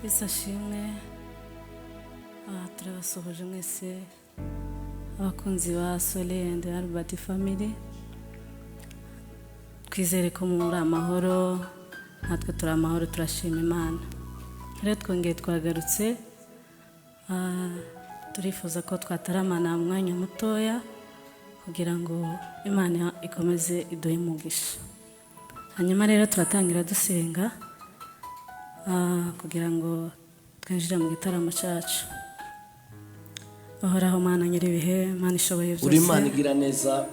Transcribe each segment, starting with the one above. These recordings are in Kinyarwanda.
Isashimwe turabasohoje mwese abakunzi ba Sole and Albert family. Twizere ko muri amahoro, natwe turi amahoro, turashima Imana. Rero twongeye twagarutse, turifuza ko twataramana umwanya mutoya kugira ngo Imana ikomeze iduhe umugisha. Hanyuma rero turatangira dusenga kugira ngo twinjire mu gitaramo cyacu. Ahoraho Mana nyiribihe, Mana ishoboye byose, uri Imana igira neza,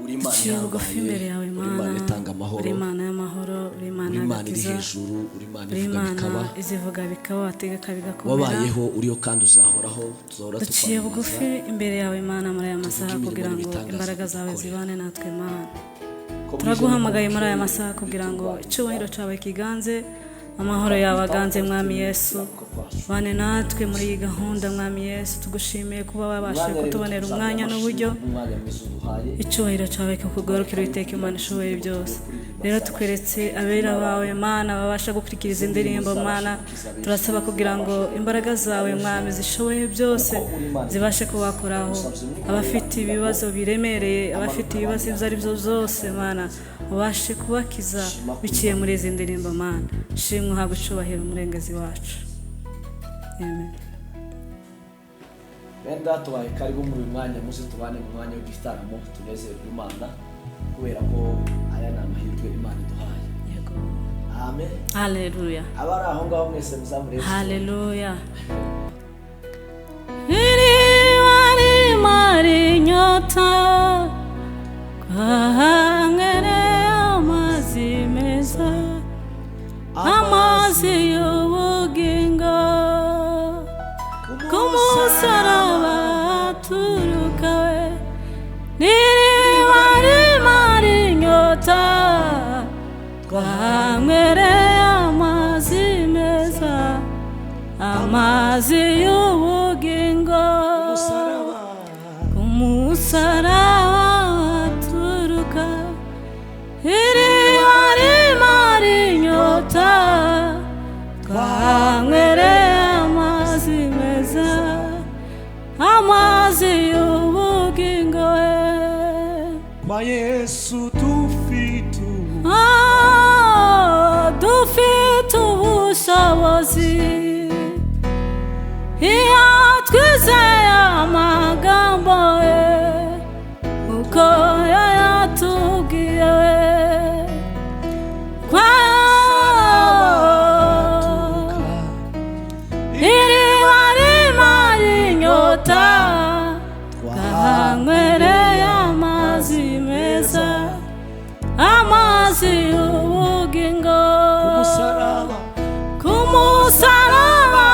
uri Imana yawe, uri Imana itanga amahoro, uri Imana y'amahoro, uri Imana iri hejuru, uri Imana ivuga bikaba, izivuga bikaba, wategeka bigakomera. wabayeho uriyo kandi uzahoraho, tuzahora duciye bugufi imbere yawe Mana muri aya masaha kugira ngo imbaraga zawe zibane natwe Mana. Turaguhamagaye muri aya masaha kugira ngo icyubahiro cyawe kiganze, amahoro yawe aganze Mwami Yesu. Bane natwe muri iyi gahunda Mwami Yesu, tugushimiye kuba wabashe kutubonera umwanya n'uburyo. Icyubahiro cyawe kikugarukira Uwiteka Imana ishoboye byose. Rero tukweretse abera bawe Mana babasha gukurikiriza indirimbo Mana, turasaba kugira ngo imbaraga zawe Mwami zishoboye byose zibashe kubakoraho. Abafite ibibazo biremereye, abafite ibibazo ibyo ari byo byose Mana, ubashe kubakiza biciye muri izi ndirimbo Mana. Shimwe uhabwe icyubahiro umurengezi wacu. Amen. Wenda tubaye karibu muri uyu mwanya, muze tubane mu mwanya w'igitaramo, tunezerwe Imana kubera ko aya ni amahirwe Imana iduhaye. Yego. Amen. Haleluya. Abari aho ngaho mwese muzamure. Haleluya. Iri mari nyota kwahangere amazi meza, amazi y'ubugingo kumusaraba turukawe. N'iriba rimara inyota twanywereye amazi meza, amazi y'ubugingo kumusaraba turuka. Iriba rimara inyota twanywereye amazi meza, amazi y'ubugingo. Kwa Yesu dufite ubushobozi, iyo twizeye amagambo ye uko yayatubwiye. Iriba rimara inyota twanywereye amazi meza, amazi y'ubugingo kumusaraba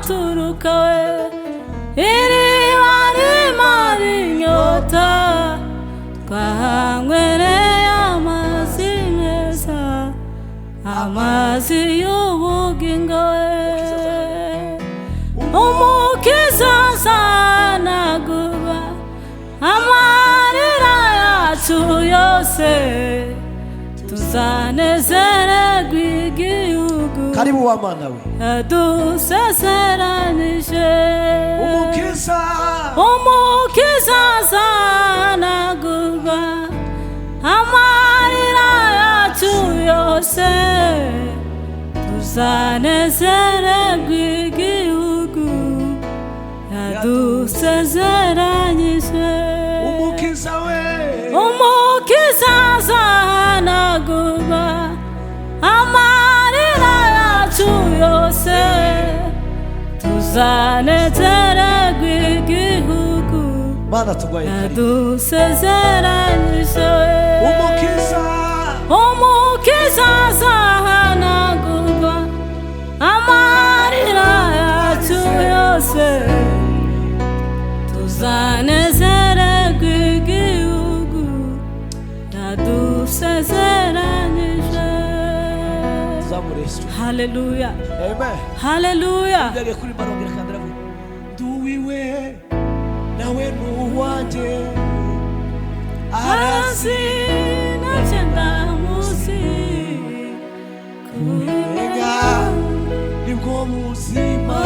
turukawe. Iriba rimara inyota twanywereye amazi meza, amazi y'ubugingo. Umukiza azanagura amarira yacu yose, tuzanezererwa igihugu karibu wa Mana we yadusezeranije. Umukiza azanagurwa amarira yacu yose, tuzanezererwa igihugu yadusezeranyije. Umukiza azanagurwa amarira yacu yose, tuzanezererwa igihugu yadusezeranyije. Umukiza azanagurwa amarira yacu yose, tuzanezererwa igihugu yadusezeranyije. Haleluya. Amen. Haleluya. Duwiwe nawe nuwanje arazi nachenda musi kuyenga nibwo buzima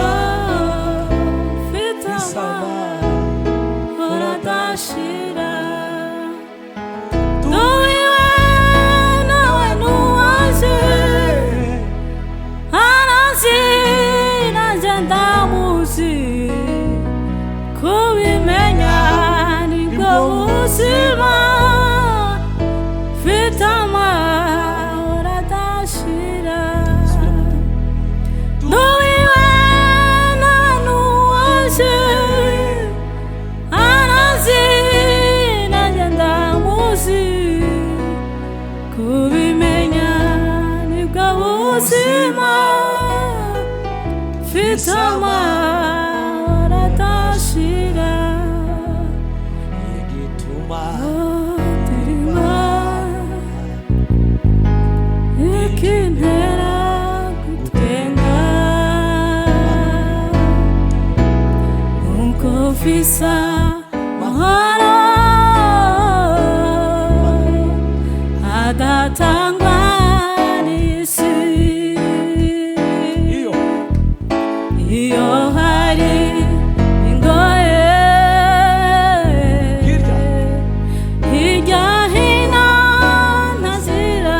mfite amahoro adashira duwiwe nawe nuwaje arazi nanjye ndamuzi kubimenya nibwo buzima mfite amahoro adashira duwiwe nawe nuwaje arazi nanjye ndamuzi kubimenya nibwo buzima mfite amahoro adashira igituma dirima ikintera gutwenga nuko mfise amahoro adatangwa n'isi iyo hari ingoye hirya hino ntazira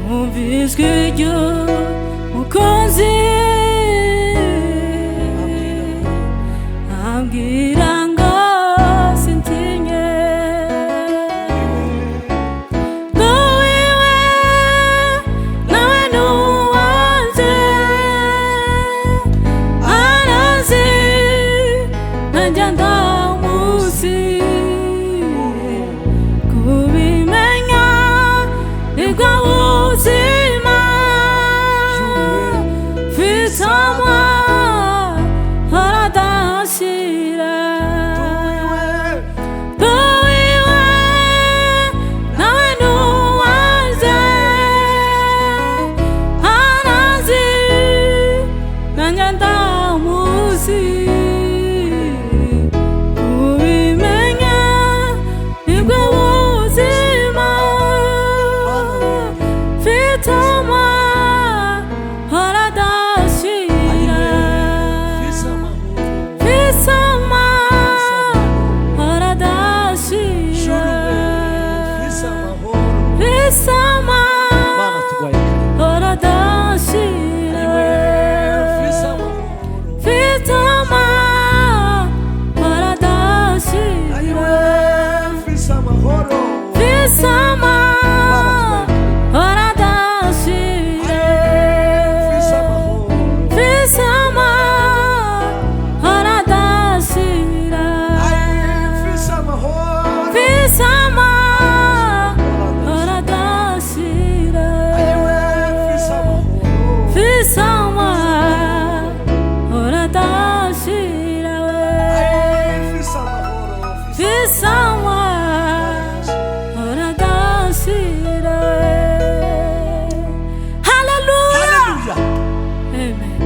numva ijwi ry'umukunzi ambwira ngo sintinye duwiwe nawe nuwaje arazi nanjye ndamuzi kubimenya nibwo buzima mfite amahoro adashira duwiwe nawe nuwaje arazi nanjye ndamuzi kubimenya nibwo buzima mfite amahoro adashira mfite amahoro adashira mfite amahoro adashira mfite amahoro adashira mfite amahoro adashira mfite amahoro adashira mfite amahoro adashira mfise amahoro adashira mfise amahoro adashira haleluya amen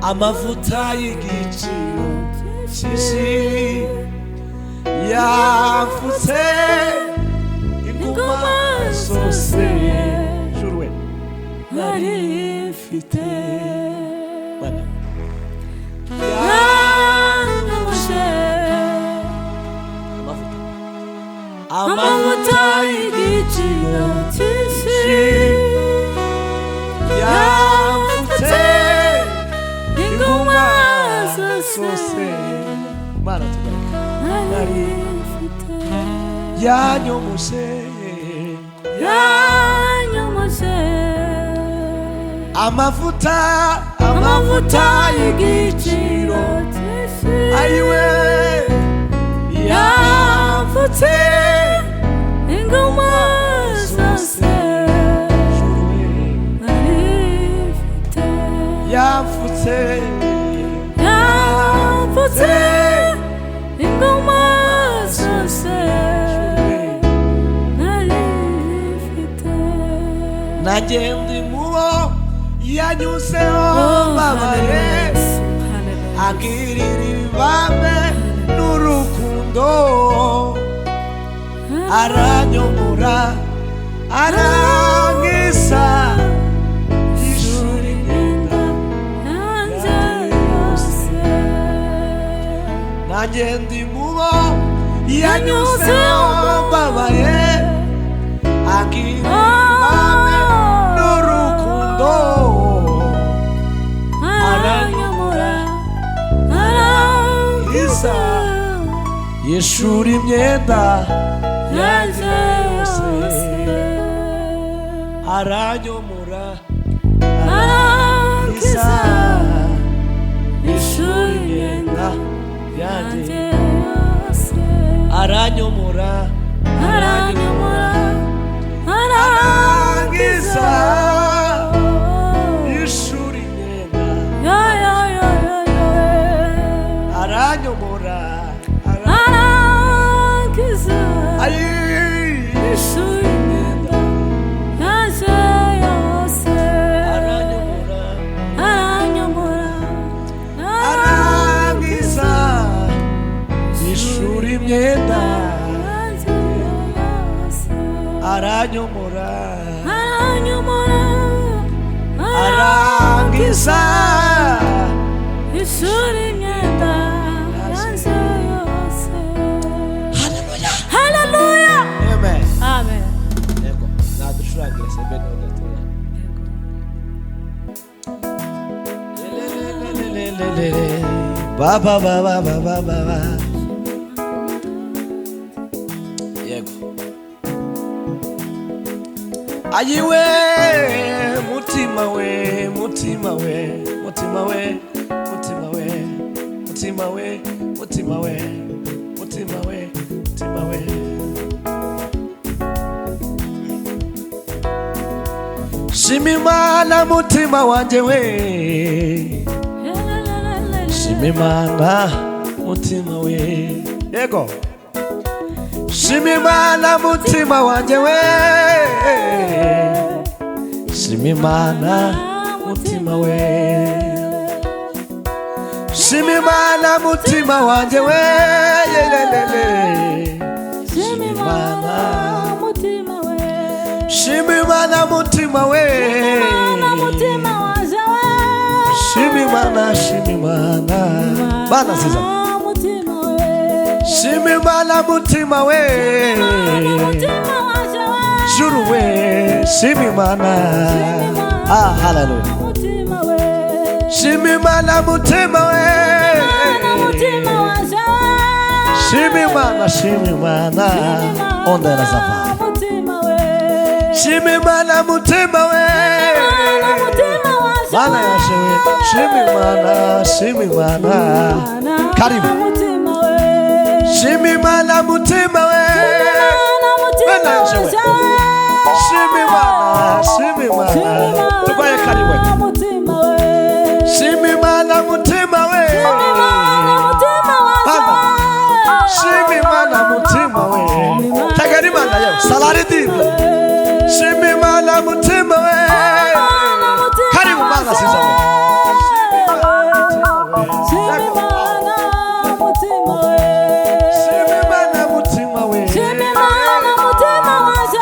amavuta y'igiciro cyinshi yafutse inguma zose jurwe nari mfite amavuta y'igiciro cyinshi yafutse inguma zose Mana tubareka nari mfite yanyomose amavuta y'igiciro ayiwe yafutse inguma zose nari mfite yafutse inguma zose nari mfite nanjye ndi muwo yanyuseho babaye agirira ibambe n'urukundo aranyomora arangiza ishuri imyenda yanjye yose. Nanjye ndi mubo yanyuzeho mbabaye, agira impamwe n'urukundo, aranyomora arangiza yishura imyenda yanjye yose. Aranyomora arangiza yishura imyenda yanjye yose. Aranyomora aranyomora arangiza yishura imyenda, aranyomora arangiza yishura imyenda yanjye yose. Aranyomora aranyomora arangiza yishura imyenda yanjye yose. Aranyomora aranyomora arangiza yishura imyenda yanjye yose. Hallelujah, hallelujah, amen, amen. Yego nadushurangire sebe no gatoya. Baba baba baba baba. Yego ayiwe mutima we mutima we mutima we mutima we mutima we mutima we mutima we mutima we. Shima Imana mutima wanje we, shima Imana mutima we. Yego shima Imana mutima wanje we, shima Imana mutima we, shima Imana mutima wanje we, shima Imana mutima we, shima Imana mutima we, shima Imana, shima Imana bana ziza, shima Imana mutima we, juru we, shima Imana. Ah, hallelujah. Shima Imana mutima we, shima Imana, shima Imana ondera zava. Shima Imana mutima we, bana ya shima Imana, shima Imana. Karibu. Shima Imana mutima we, bana ya shima Imana, shima Imana. Tukoye karibu. Shima Imana mutima we, shima Imana mutima we. Tagari Imana yo salari dibe. Shima Imana mutima we, karibu Imana siza we. Shima Imana mutima we, shima Imana mutima we, shima Imana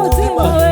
mutima we.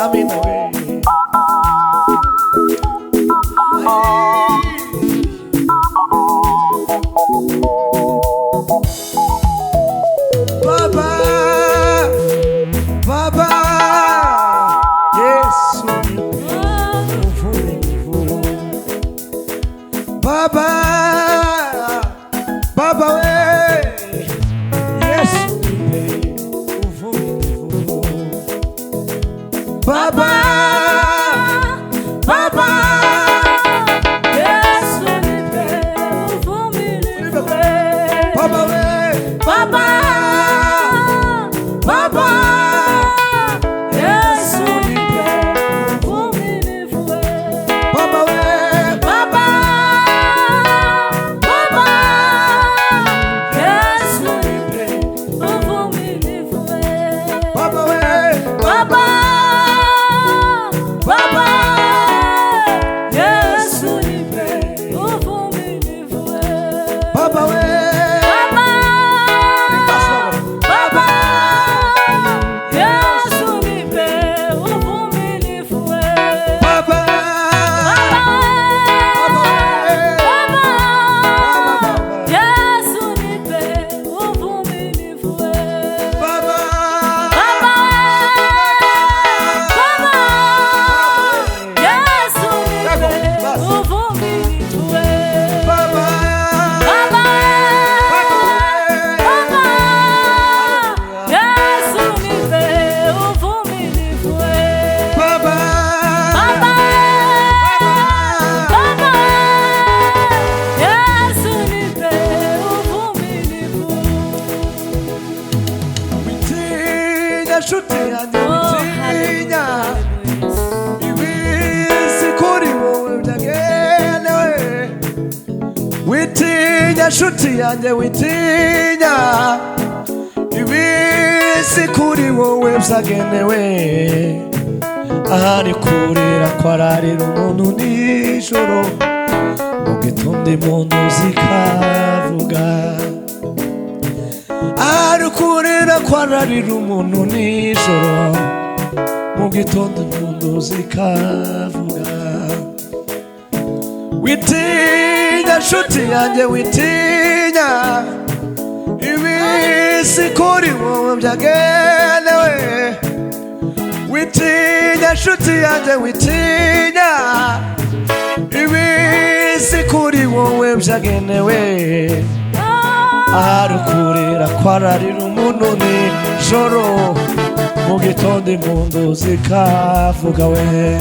amina we. Baba, Baba, Yesu uvumilivu. Baba, Baba we, Yesu uvumilivu. Baba, Baba, Yesu nipe uvumilivu. Baba we, Baba, Baba, Yesu nipe uvumilivu. Baba we, Baba, Baba, Yesu nipe uvumilivu. Baba we, Baba, Baba, Yesu nipe uvumilivu. Baba we, Baba, Yesu nipe uvumilivu. Baba, Baba, Yesu nipe uvumilivu. Baba, Baba, Yesu nipe uvumilivu. Baba, Baba, Yesu nipe uvumilivu. Baba, Baba, Yesu nipe uvumilivu. witinya nshuti yanjye Oh, witinya hallelujah. ibisi kuri wowe byagenewe. Witinya nshuti yanjye witinya ibisi kuri wowe byagenewe. Ahari kurira kwararira umuntu nijoro, mu gitondo impundu zikavuga. Ahari kurira kwararira umuntu nijoro, mu gitondo impundu zikavuga. Witinya nshuti yanjye witinya ibisi kuri wowe byagenewe. Witinya nshuti yanjye witinya ibisi kuri wowe byagenewe. Ahari kurira kwararira umuntu nijoro, mu gitondo impundu zikavuga we.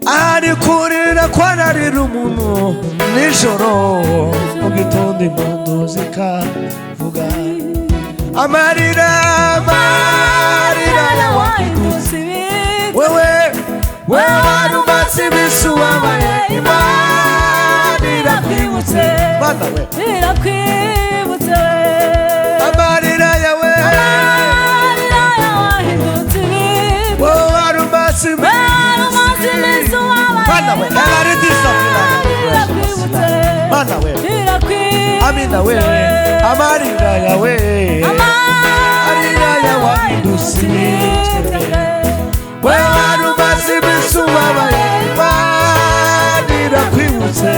Ahari kurira kwararira umuntu nijoro, mu gitondo impundu zikavuga. Amarira, amarira y'abahindutse. Wewe, wewe wari umaze iminsi ubabaye, Imana irakwibutse. Mana we, Irakwibutse. amarira yawe, Amarira y'abahindutse. wewe wari umaze iminsi. Mana we, Irakwibutse. Mana we, Irakwibutse. amina we, amarira yawe, amarira y'abahindutse. Wewe wari umaze iminsi ubabaye, Imana irakwibutse.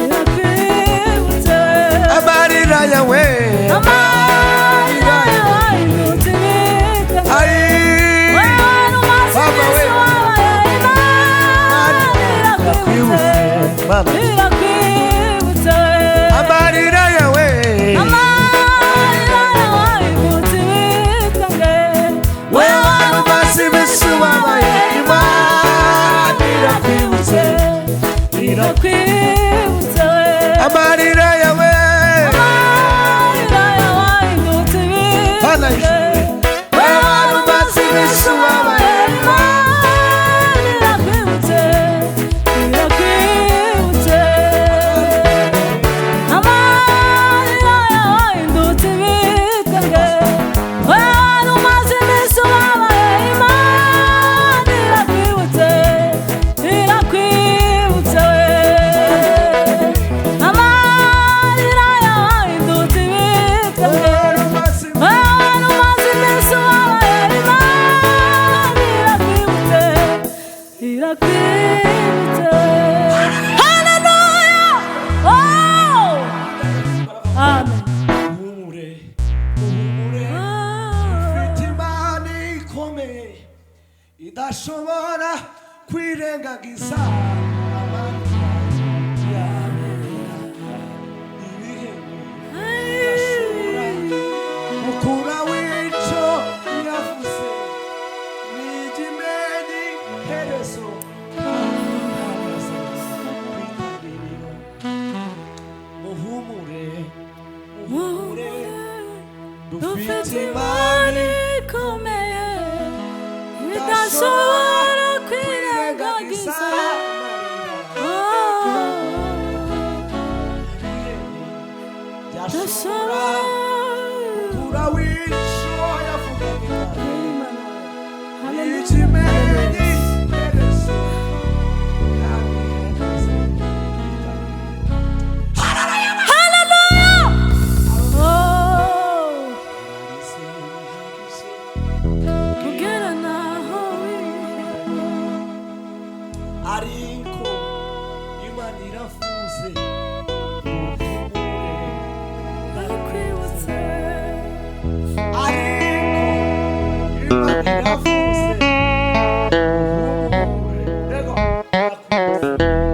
Irakwibutse. Amarira yawe, Amarira y'abahindutse. ai, Baba we, irakwibutse. Mana, Irakwibutse. amarira yawe, Amarira y'abahindutse. wewe wari umaze iminsi ubabaye, Imana irakwibutse. Irakwibutse. Amarira yawe, Amarira y'abahindutse. Mana y'ijuru, wewe wari umaze iminsi ubabaye, Irakwibutse. Irakwibutse. idashobora kwirengagiza amanza yawe ibihembo idashobora gukura w'ico yavuze n'ijimeni herezo muhumure muhumure dufite imani ikomeye idashobora kwirengagiza idashobora gukura w'ico yavuze n'ijimeni herezo ariko Imana iravuze muhumure ndakwibutse ariko Imana iravuze muhumure ego ndakwibutse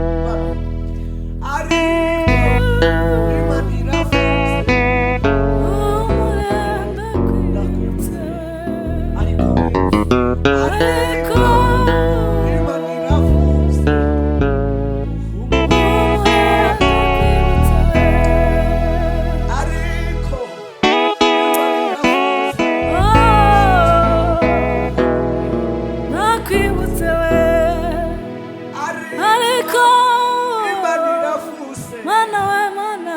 ariko Imana iravuze muhumure ndakwibutse ariko Imana iravuze ariko nakwibutse we ariko Imana iravuze mana we mana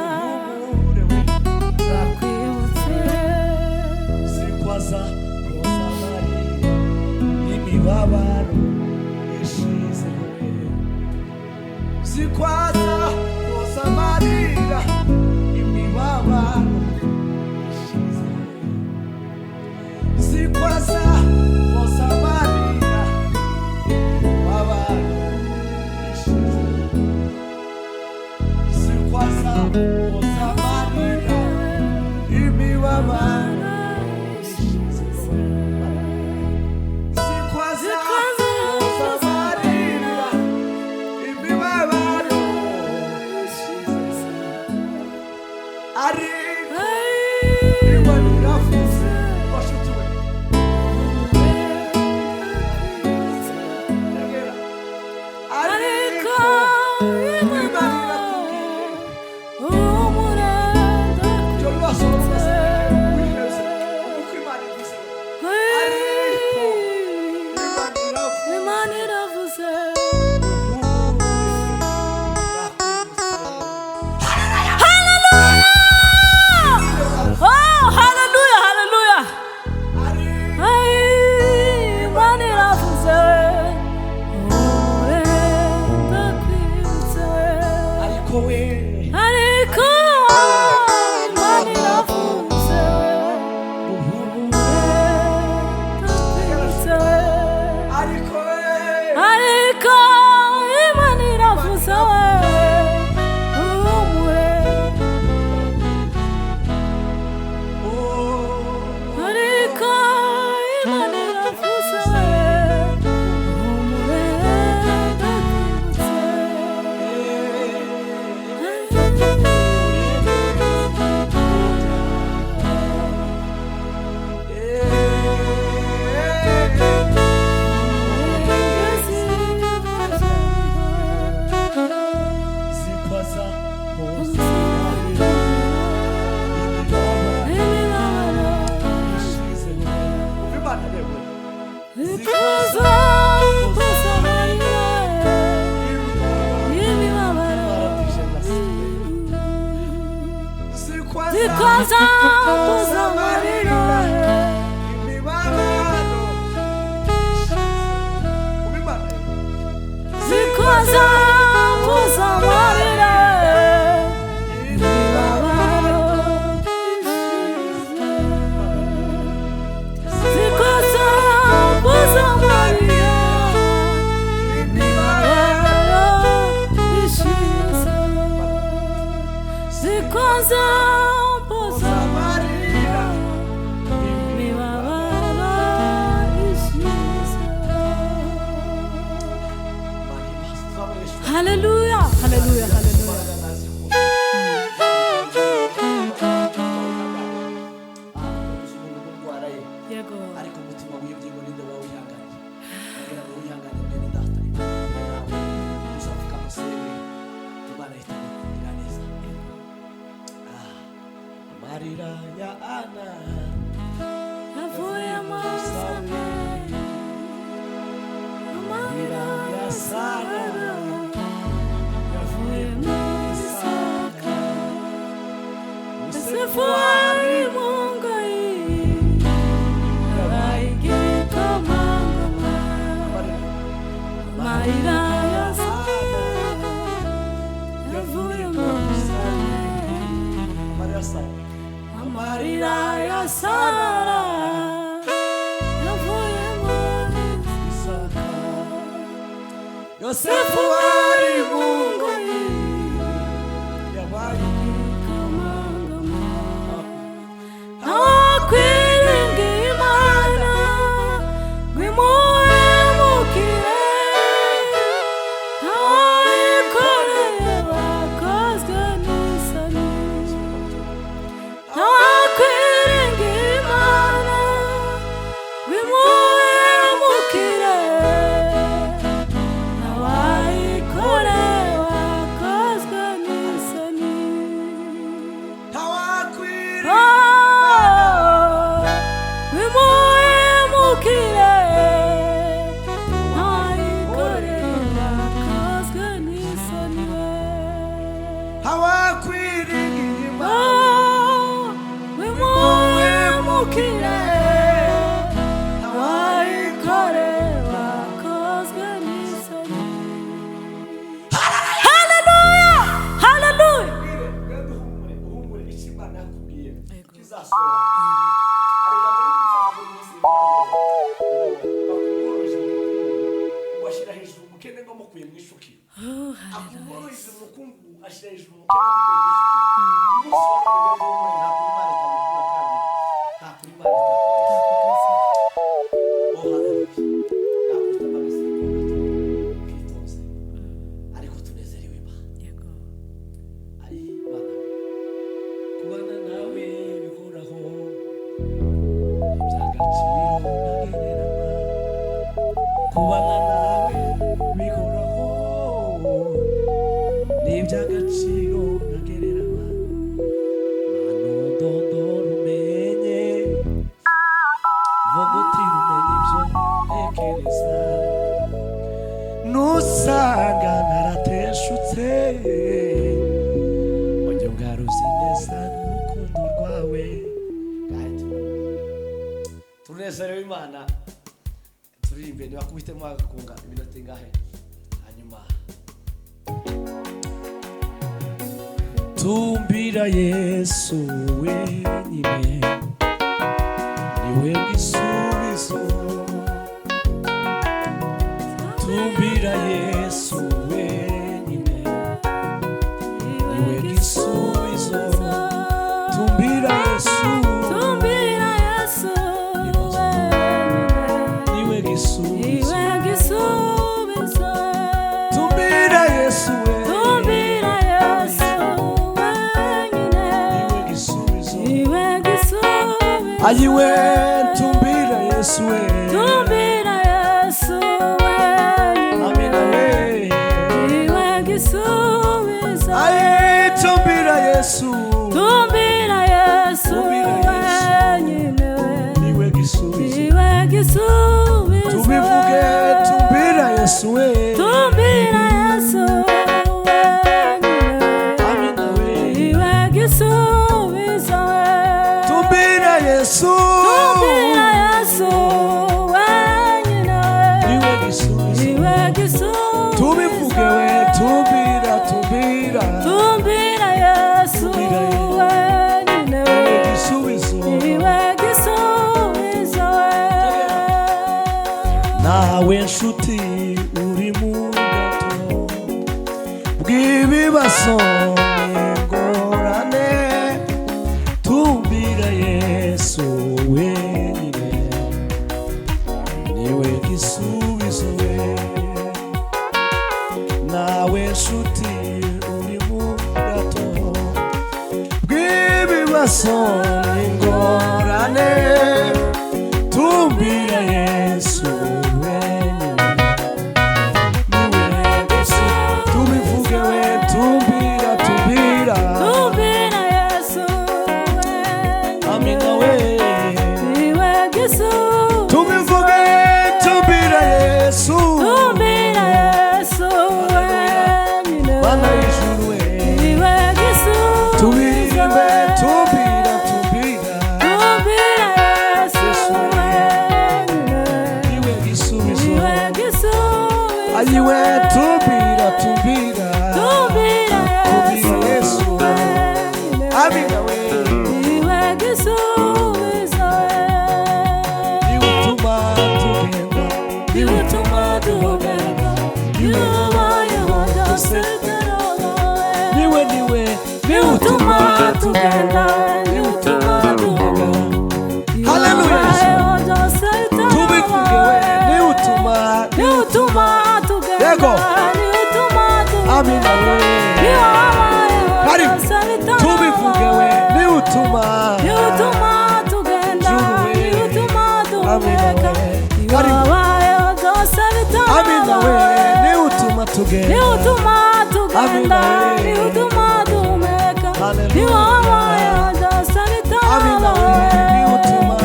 muhumure we nakwibutse sikwaza koza Mariya imibabaro ishize sikwaza koza Mariya imibabaro ishize sikwaza koza Mariya imibabaro ishize sikwaza koza Mariya imibabaro ishize sikwaza koza Mariya imibabaro ishize ariko Imana iravuze bashuti we Tegera. ariko Imana irakubwiye humura ibyo bibazo rwose wiheze kuko Imana ivuze ariko Imana iravuze Imana iravuze oh haleluya haleluya Imana iravuze humura ndakwibutse ariko we ariko Imana iravuze ndakwibutse ariko we ariko Imana iravuze humure ariko Imana iravuze humure sikwaza koza Mariya imibabaro ishize Imana rewe Zikoza mpoza Mariya y'imibabaro zikoza mpoza Mariya imibabaro zikoza mpoza Mariya y'imibabaro zikoza mpoza Mariya y'imibabaro ishize zikoza mpoza Mariya Haleluya, haleluya, haleluya. Yego. Ariko umutima wibye ngo ninde wawe uyanganye. Kugira ngo uyangane mbere ndahita nawe. Uzavuka musebe. Imana itakugira neza. Amarira ya Ana yavuye mu Sara. Amarira ya Sara yavuye mu Isaka. Yosefu ari mu ngoyi yabaye igikomangoma. Amarira ya Sara yavuye mu Isaka. Amarira ya Sara yavuye mu Isaka. Yosefu ari mu ngoyi yabaye igikomangoma. Awakwiringa Imana ngo imuhemukire, awayikoreye bakozwe n'isoni. Awakwiringa Imana ngo imuhemukire, awayikoreye bakozwe n'isoni. Wimuhemukire, awayikoreye bakozwe n'isoni. Hawakwiringa Wimuhemukire, awayikoreye bakozwe n'isoni. Haleluya, haleluya. uhumure icyo Imana yakubwiye Yego. kizasohora. Hari ijambo riri gufasha muri minsi bakugoroje ugashyira hejuru umukene ngo mukuye mu ishukiro. Akugoroje umukungu ashyira hejuru umukene ngo mukuye mu ishukiro. Umunsi wa none rero uhumure nta kuri Imana itamukura kandi nta kuri Imana itakugeza. Oh haleluya. Nakufite amagasimbo kwitonze. Ariko tunezerewe Imana. Yego. Ari Imana we. Kubana nawe bihoraho. Iby'agaciro ntagereranywa. Kubana nawe bihoraho. Ni iby'agaciro ntagereranywa. Mano ndondora umenye. Vuga uti umenye ibyo ntekereza. Nusanga narateshutse. Ujye ubwaruzi neza n'urukundo rwawe. Tunezerewe Imana. Turirimbe ntibakubitemo agakunga iminota ingahe. Hanyuma tumbira Yesu wenyine niwe gisubizo. Tumbira Yesu wenyine niwe gisubizo. Tumbira Yesu Tumbira Yesu wenyine, niwe gisubizo. iwe gisubizo. Tumbira Yesu Tumbira Yesu wenyine, niwe gisubizo. iwe gisubizo. Ayiwe tumbira Yesu we. Tumbira Yesu wenyine, Amina we. iwe gisubizo. Ayi tumbira Yesu Tumbira Yesu wenyine, niwe gisubizo. iwe gisubizo. Tubivuge tumbira Yesu we. Tumbira Yesu wenyine, Amina we. iwe gisubizo. Tumbira Yesu Tumbira Yesu wenyine, niwe gisubizo. iwe gisubizo. Tubivuge we tumbira tumbira Tumbira Yesu wenyine, niwe gisubizo. iwe gisubizo. Nawe nshuti uri mu gato bw'ibibazo n'ingorane. Tumbira Yesu wenyine niwe gisubizo we. Nawe ibibazo n'ingorane tumbira Yesu tubivuge we tumbira Yesu amina we niwe Yesu tubivuge tumbira Yesu Bana y'ijuru we niwe Yesu tubirimbe tumbira Yesu niwe gisubizo niwe Yesu ayiwe tumbira Yesu amina we niwe Yesu niutuma tugenda niutuma tugenda niwe niutuma tugenda haleluya tubivuge we niutuma yego amina we karibu tubivuge we niutuma amina we niutuma tugenda amina we amina we niutuma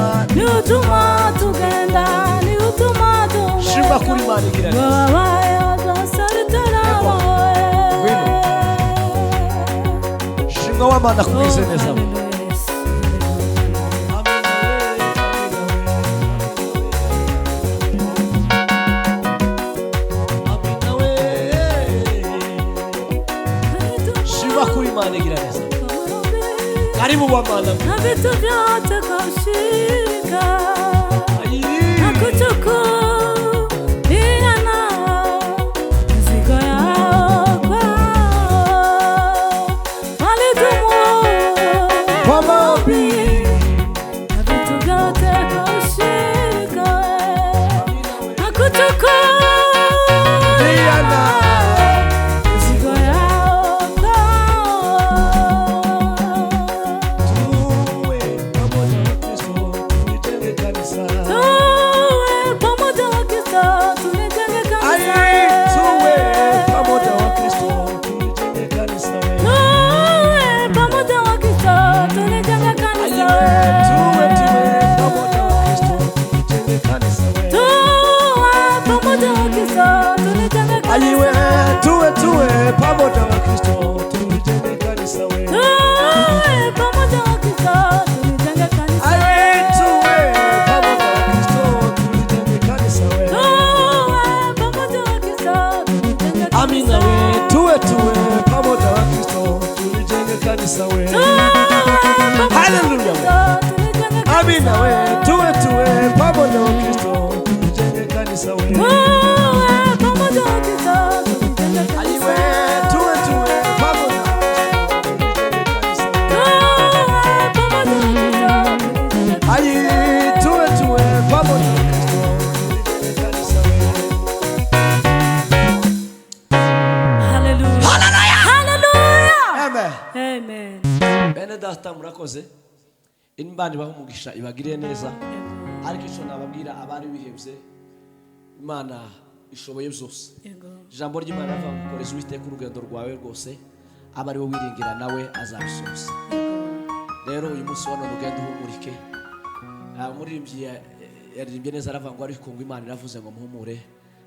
shima kuri Imana igira shima w'Imana kugize neza karibu w'Imana na vitu vyote kaushika na kuchukulia nao mizigo yao kwao walitumwa kwa maombi na vitu vyote kaushika na kuchukulia nao mizigo yao ayiwe tuwe pamoja wa Kristo tulijenge kanisa we pamoja wa Kristo tulijenge kanisa ayiwe tuwe pamoja wa Kristo tulijenge kanisa we pamoja wa Kristo tulijenge kanisa amina we tuwe pamoja wa Kristo tulijenge kanisa we haleluya amina we tuwe pamoja wa Kristo tulijenge kanisa we data murakoze Imana ibaho umugisha ibagiriye neza ariko ico nababwira abari bihebye Imana ishoboye byose ijambo ry'Imana avuga ko rezo Uwiteka urugendo rwawe rwose abari bo wiringira nawe azabisoza rero uyu munsi wano rugendo humurike umuririmbyi yaririmbye neza aravuga ngo ariko ngo Imana iravuze ngo muhumure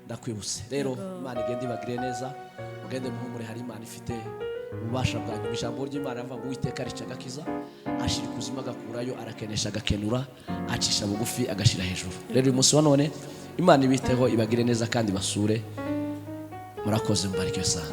ndakwibutse rero Imana igende ibagiriye neza mugende muhumure hari Imana ifite ubasha bwanyu ijambo ry'Imana avuga ngo Uwiteka arica agakiza ashira kuzima agakurayo arakenesha agakenura acisha bugufi agashira hejuru rero uyu munsi wa none Imana ibiteho ibagire neza kandi basure murakoze mbarike sana.